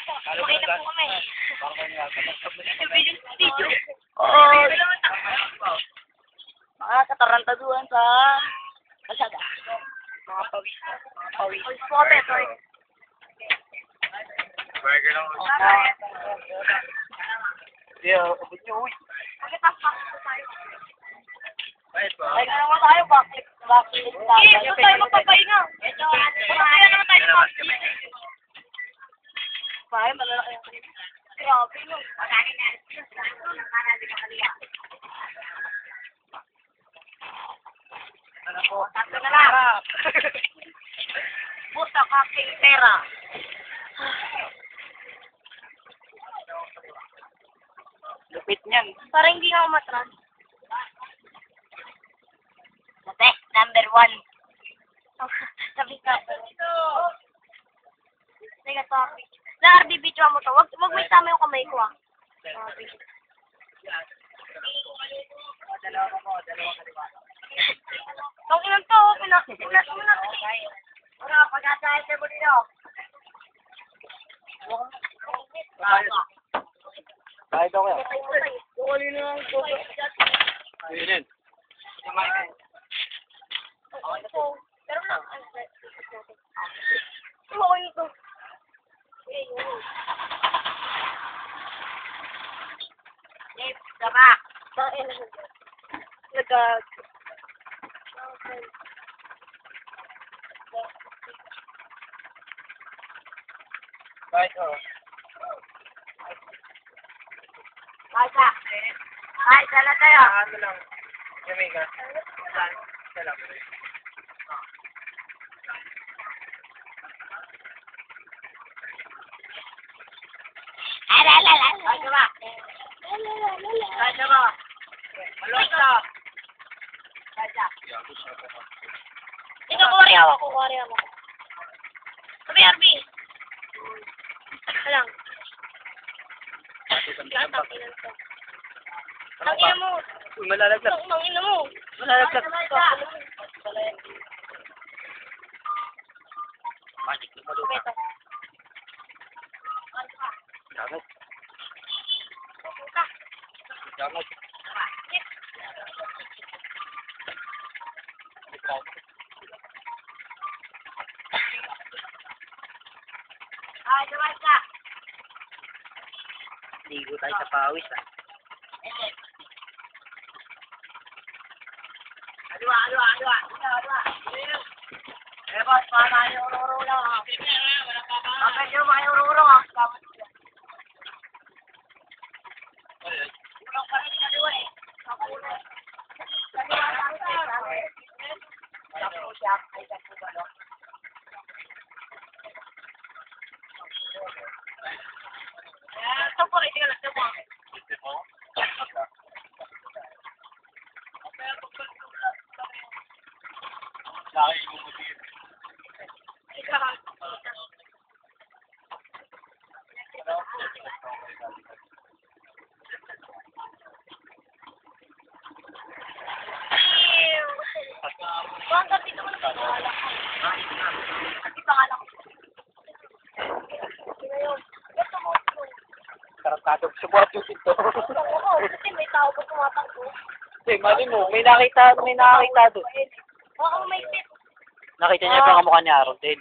Makita po kami. Video. Oo. Mga katarantaduhan sa Kasada. Mga pawis. Pawis. Pawis po kami, sorry. Burger lang. Yeah, abot nyo, uy. Pagkatapos po tayo. Ayos ba? Ay, ano naman tayo, backflip tayo. Ito tayo magpapahinga. Kaya naman tayo mag-flip. Pare, malalaki yung clip. Grabe no. Pagkali na. Para di ka kaliya. Ano po? Tatlo na lang. Buta ka kay pera. Lupit niyan. Para hindi ka umatras. Sabi, number 1. Sabi ka. Teka, sorry. Na RD video mo to. Wag may tama yung kamay ko ah. Dalawa kaliwa. Nung ilan to, pinas mo na. Wala, pagkasahit ka mo dito. Kahit ako yan. Bukuli na lang ito. Ayun. Pero lang, okay nito. Yes, tama. Nagag. Kahit ako. Basta. Ay, sala tayo. Ano lang. Jamaica. Isa lang. Alalala. Ay, diba? Ay, diba? Malot na. Basta. Ito, kuwari ako. Sabi, RB. Ito lang. Tangina mo. Uy, malalaglag. Tangina mo. Malalaglag. Magic na maluto. Ito. Damot. Damot. Ay, diba ka? Ligo tayo sa pawis ah. Aliwa. Eh, boss, para yung ururo lang ha. Bakit yung mga ururo ha? Ulang pa rin sa liwa eh. Kaliwa lang tayo. Tapos siya, ay sa balo. Ito po, ito ka lang. Ito po. Laki yung bumutin. Bang kasi naman ang pangalan ko. Kasi pangalan ko. Ito mo. Tarantado. Support yung ito. Kasi may tao pa tumatakbo. Mali mo. May nakita doon. Oo, may fit. Nakita niya pa kamukha ni Aaron din.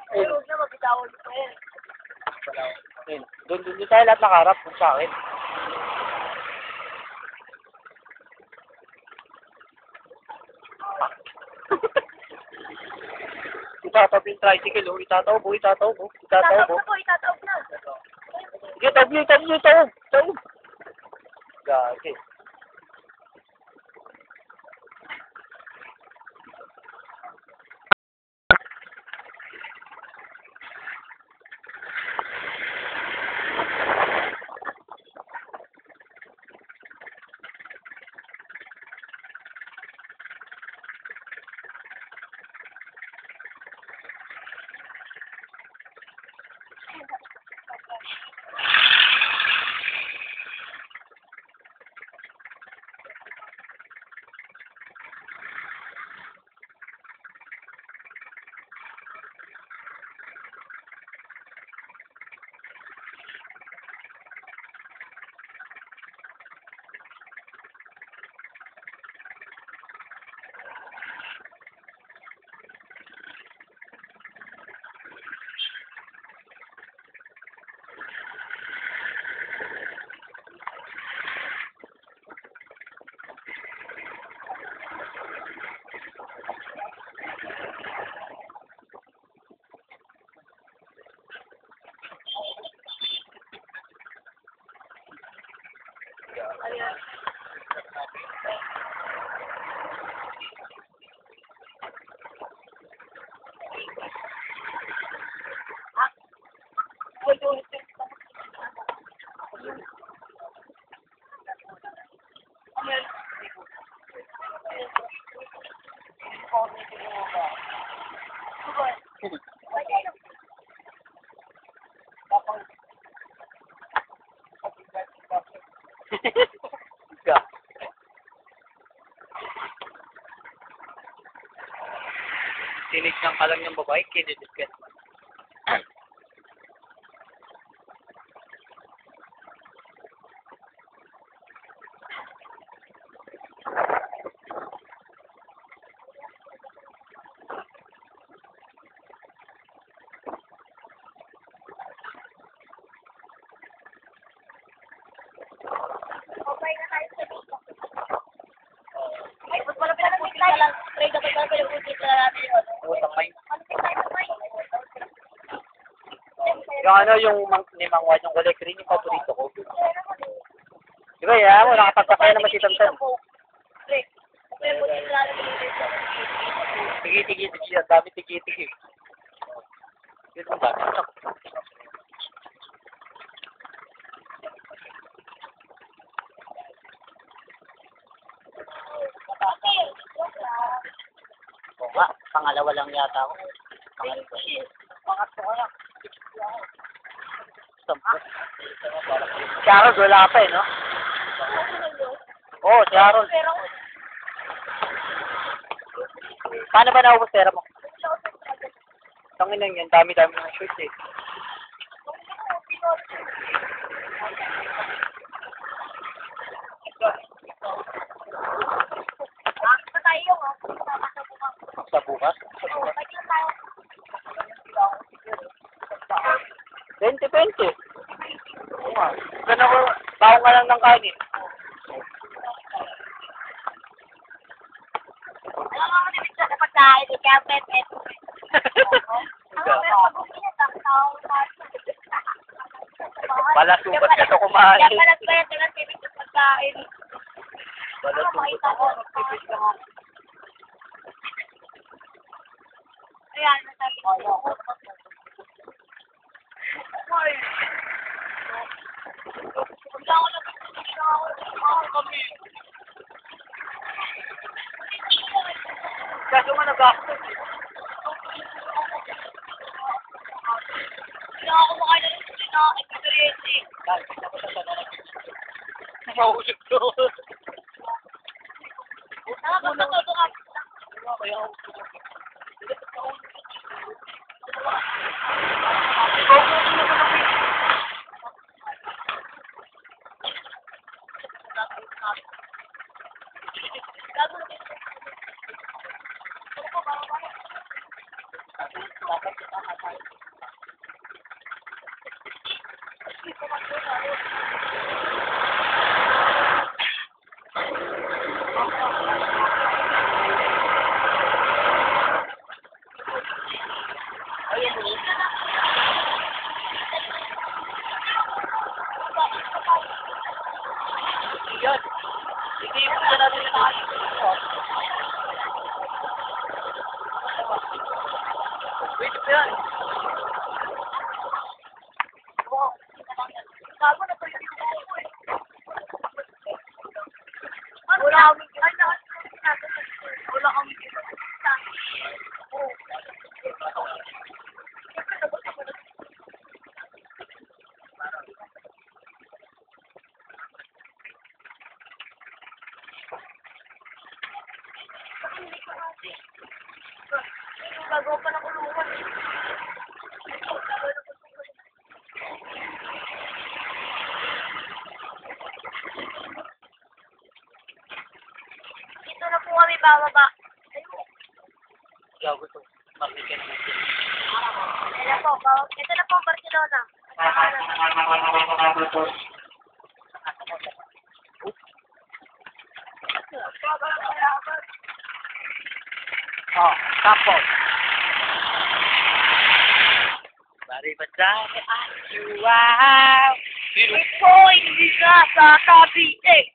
Pero huwag na magbitawal ko yan. Doon tayo lahat nakaharap kung sa akin. Itataob yung tricycle, oh. Itataob. Itataob na po, itataob na. Taob. Gagi. Tinignan ka lang ng babae, kinilig ka naman. Okay na tayo sa dito. Ay, ba't pala pinag-usit na lang? Trade na pala pinag-usit na natin yun. Utang may. Malapit tayo sa may. Yung ano, ni Mang Juan, yung kulay green, yung paborito ko. Di ba, ya? Mo, nakapagkakaya naman si Tamtan. Tigi-tigi-tigi, ang dami tigi-tigi. Yun ang dami. Oo nga, pangalawa lang yata ako. Pangatlo ko lang. Si Harold, wala pa eh, no? Oo, si Harold. Paano ba naubos pera mo? Tangin lang yan, dami-dami ng shorts eh. Sa bukas? 20-20. Oo nga. Ganun ko, bawang ka lang ng kanin. Alam mo, hindi ka dapat dahil kaya pet-pet. Wala subat ka ito kumain. Kaya pala pwede lang tibig sa pagkain. Wala subat Makita ko. Ayan, nasabi ko. Ay. Wala ako kami. Kaso nga nag-gastos. Wala ako makain na rin na experience eh. Mahusip to. Nakapagpatuto ka. Yan. Hindi mo na natin sa akin. Wait pa yan. Gago na pala yung ako eh. Wala kami. Ay, wala kami. Gagawa pa ng kulungan eh. Dito na po kami bababa. Gago to. Makikin mo. Ayan po, ito na po ang Barcelona. Oh, tapos. Bari ba dami ay wow. Ito, hindi ka sasabi eh.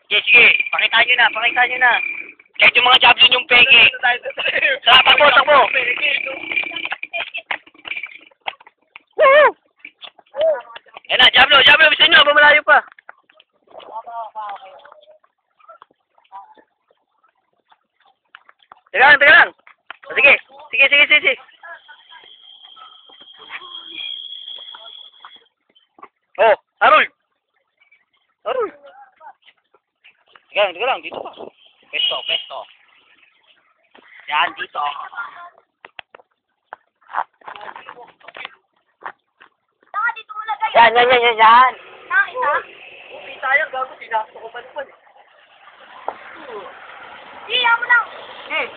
Sige, pakita nyo na. Kahit yung mga javelin yung peke. Tara, takbo. Woo! Yan na, Diablo, Diablo, bisa nyo, malayo pa. Teka lang. O, sige. Sige. Oh, Harold. Teka lang, dito pa. Pesto. Yan, dito. Saka dito mo lagay. Yan. Nakita? Upi tayo, gago, sinakto ko pa naman. Hindi, mo lang. Eh,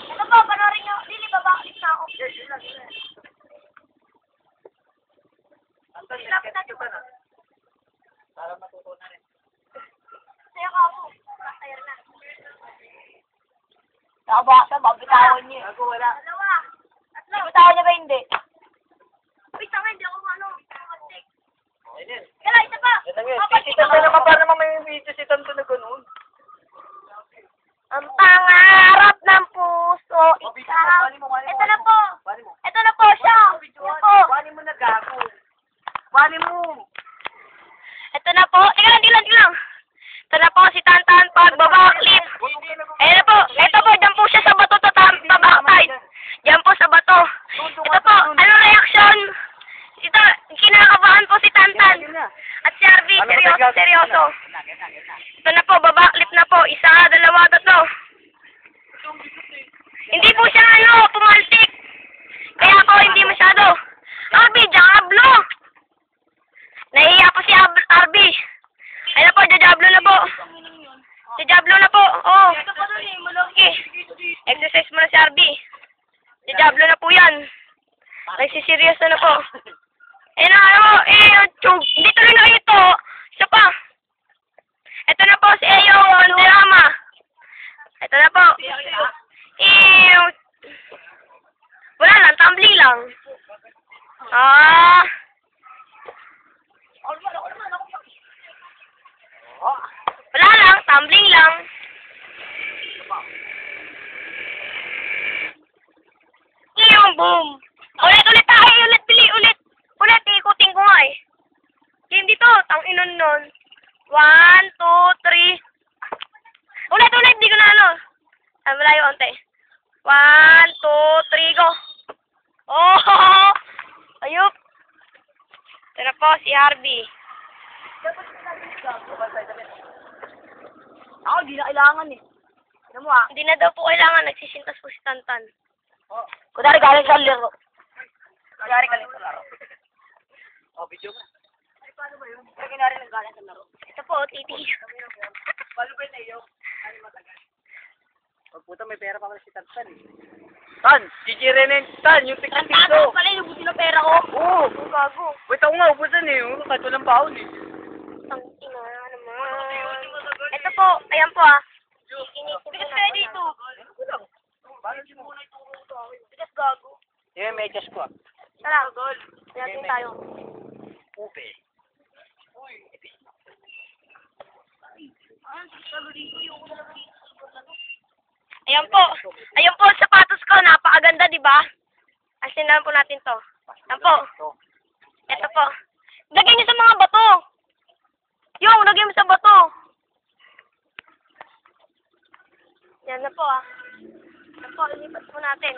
Ito po, panoorin nyo. Lili, babakit na ako. yun lang. Anton, Lapit na ka na. Para matuto na rin. Saya ka ako. Masaya na. Nakabasa, babitawan niyo. Gago, wala. Dalawa. Tatlo. Bitawan niya ba hindi? Wait, tanga, hindi ako kontek. Ayun. Kala, isa pa. Yan lang yun. Papansin Si Tanto ako. naman, para naman may video si Tanto na gano'n. Ang pangarap ng puso, ikaw. Ito na po. Bali mo. Ito na po siya. Ito po. Bali mo na, gago. Bali mo. Ito na po. Teka lang. Ito na po si Tantan pagbabacklip. Ayan na po. Ito po, dyan po siya sa bato to backside. Dyan po sa bato. Ito po, anong reaction? Ito, kinakabahan po si Tantan. At si Harvey, seryoso. Ito na po, babacklip na po. Isa, dalawa, tatlo. Hindi po siya pumaltik. Kaya ako hindi masyado. Harvey, Diablo. Nahihiya po si Harvey. Ayun na po, Diablo na po. Diablo na po. Oh. Okay. Exercise mo na si Harvey. Diablo na po yan. Nagsiserious na po. Eh na, chug. Dito rin na ito. Isa pa. Ito na po si Eyo Drama. Ito na po. Wala lang, tumbling lang. Wala lang, tumbling lang. Boom. Ulit tayo, ulit. Ikutin ko nga eh. Game dito, tang-inon nun. 1, 2, 3. Ulit, di ko na malayo onte. 1, 2, 3, go. Oh! Ayup. Ito na po si Harvey. Ako, di na kailangan eh. Ano mo Hindi na daw po kailangan, nagsisintas po si Tantan. Kunwari galing sa laro. Oh, video mo. Kunwari lang galing sa laro. Ito po, titi. Paano ba na iyo? Ano matagal? Pag puta, may pera pa pala si Tantan eh. Tan, chichirinin. Tan, yung tignan dito. Pala, inubusin ng pera ko. Oo! Ang gago. Wait, ako nga, ubusan eh. Kahit walang baon eh. Ang ina naman. Ito po, ayan po Kinitin po natin. dito. Paano si muna ituro ito? Bigas gago. Yung medyas ko. Tara, natin tayo. Upe. Ayan po, sapatos ko, napakaganda, di ba? Asin lang po natin to. Ayan po. Ito po. Lagyan niyo sa mga bato. Yung, lagyan mo sa bato. Yan na po Yan po, ilipat po natin.